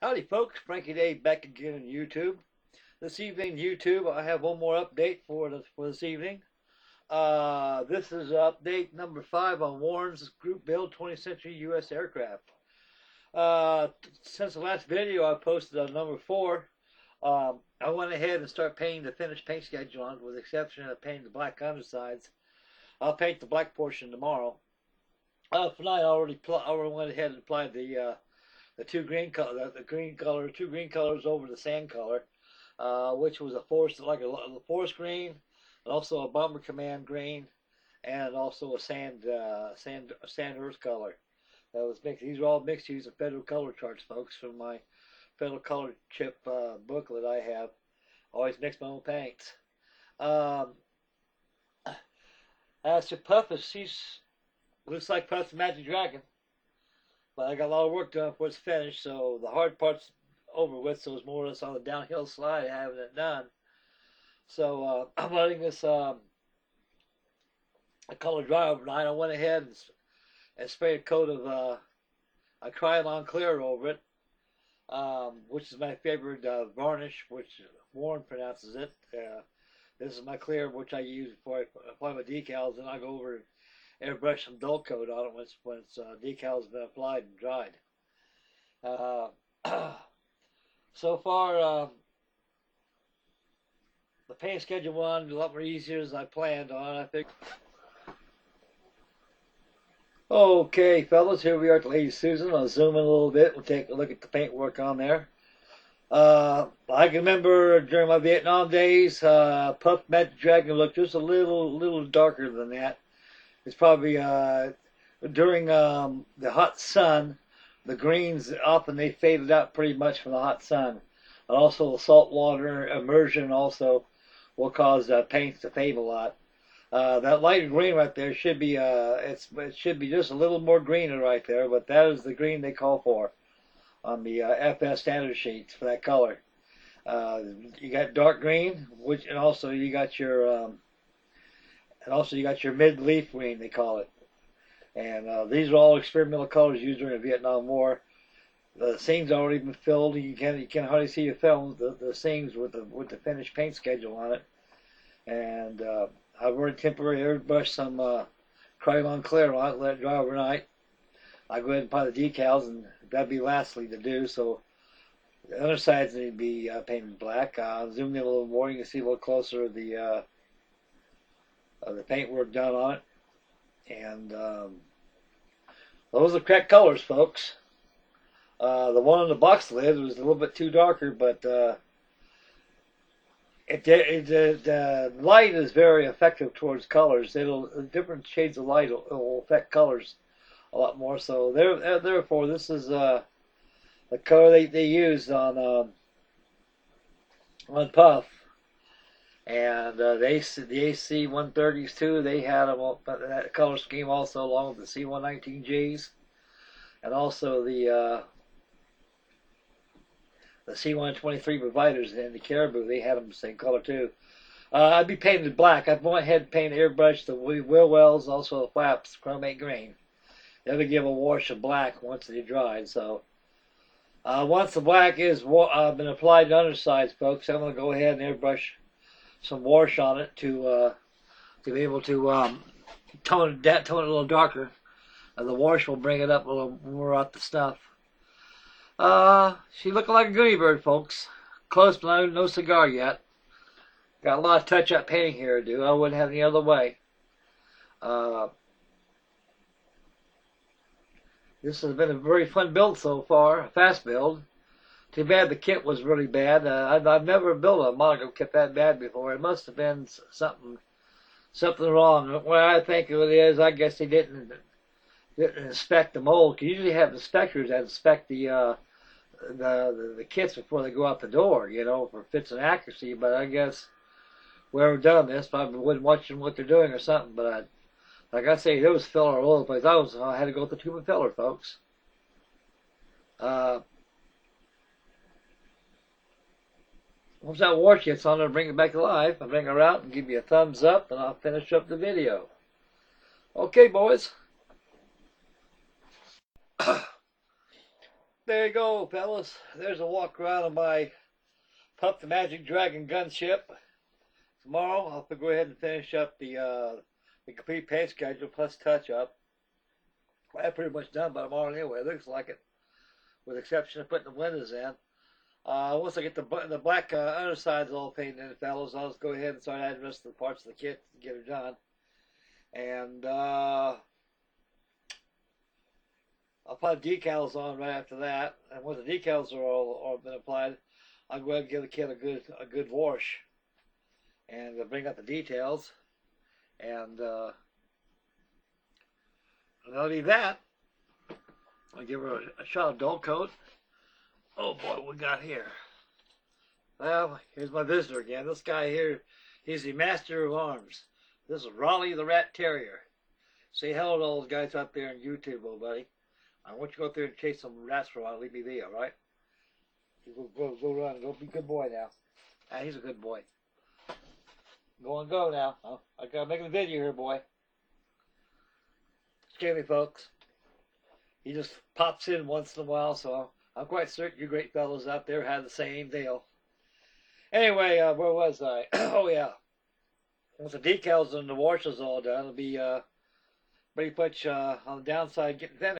Howdy folks, Frankie Dave back again on YouTube. This evening, YouTube, I have one more update for this evening. This is update number 5 on Warren's group build 20th century U.S. aircraft. Since the last video I posted on number 4, I went ahead and started painting the finished paint schedule on it, with the exception of painting the black undersides. I'll paint the black portion tomorrow. Tonight I already went ahead and applied the two green color, two green colors over the sand color, which was a forest forest green, and also a bomber command green, and also a sand earth color. That was mixed. These are all mixed using Federal Color charts, folks, from my Federal Color chip booklet I have. Always mix my own paints. As to Puff, looks like Puff's Magic Dragon. But I got a lot of work done before it's finished, so the hard part's over with, so it's more or less on the downhill slide having it done. So I'm letting this color dry overnight. I went ahead and sprayed a coat of a Krylon clear over it, which is my favorite varnish, which Warren pronounces it. This is my clear, which I use before I apply my decals, and I go over and airbrush some dull coat on it once decals have been applied and dried. So far, the paint schedule went a lot more easier as I planned on. I think. Okay, fellas, here we are at Lady Susan. I'll zoom in a little bit. We'll take a look at the paint work on there. I can remember during my Vietnam days, Puff Magic Dragon looked just a little darker than that. It's probably during the hot sun, the greens often they faded out pretty much from the hot sun, and also the salt water immersion also will cause paints to fade a lot. That light green right there should be it should be just a little more greener right there, but that is the green they call for on the FS standard sheets for that color. You got dark green, and also you got your mid-leaf green, they call it. And these are all experimental colors used during the Vietnam War. The seams already been filled. You can hardly see the film, the seams with the finished paint schedule on it. And I've already temporarily airbrushed some Krylon clear on it, let it dry overnight. I go ahead and apply the decals, and that'd be lastly to do. So the undersides need to be painted black. Zoom in a little more. You can see a little closer of the paint work done on it. And those are correct colors, folks. The one on the box lid was a little bit too darker, but the light is very effective towards colors. Different shades of light will affect colors a lot more. So therefore, this is the color they used on Puff. And the AC 130s too, they had them that color scheme also, along with the C119Gs, and also the C123 providers and the Caribou. They had them the same color too. I'd be painted black. I'd went ahead and painted airbrush the wheel wells, also the flaps, chromate green. They would give a wash of black once they dried. So once the black is been applied to undersides, folks, I'm going to go ahead and airbrush some wash on it to be able to tone it a little darker. The wash will bring it up a little more out the stuff. She looking like a goody bird, folks. Close, but no cigar yet. Got a lot of touch-up painting here to do. I wouldn't have any other way. This has been a very fun build so far, a fast build. Too bad the kit was really bad. I've never built a monocle kit that bad before. It must have been something wrong. What I think it is, I guess they didn't inspect the mold. You usually have inspectors that inspect the kits before they go out the door, you know, for fits and accuracy. But I guess whoever done this probably wasn't watching what they're doing or something. But like I say, there was filler all over the place. I had to go with the tube of filler, folks. Once that wash gets on, I'll bring it back to life. I'll bring her out and give you a thumbs up, and I'll finish up the video. Okay, boys. there you go, fellas. There's a walk around of my Pup the Magic Dragon gunship. Tomorrow I'll go ahead and finish up the complete paint schedule plus touch up. I'm pretty much done by tomorrow anyway. It looks like it, with the exception of putting the windows in. Once I get the black undersides all painted in, fellas, I'll just go ahead and start adding the rest of the parts of the kit to get it done. And I'll put decals on right after that. And once the decals are all been applied, I'll go ahead and give the kit a good wash and bring up the details. And that'll be that. I'll give her a shot of dull coat. Oh boy, what we got here? Well, here's my visitor again. This guy here, he's the master of arms. This is Raleigh the Rat Terrier. Say hello to all those guys out there on YouTube, old buddy. I want you to go out there and chase some rats for a while. Leave me be, all right? Go run. Go be a good boy now. Ah, he's a good boy. Go now. Oh, I gotta make a video here, boy. Excuse me, folks. He just pops in once in a while, so I'm quite certain you great fellows out there have the same deal. Anyway, where was I? Oh, yeah. Once the decals and the wash is all done, it'll be pretty much on the downside getting finished.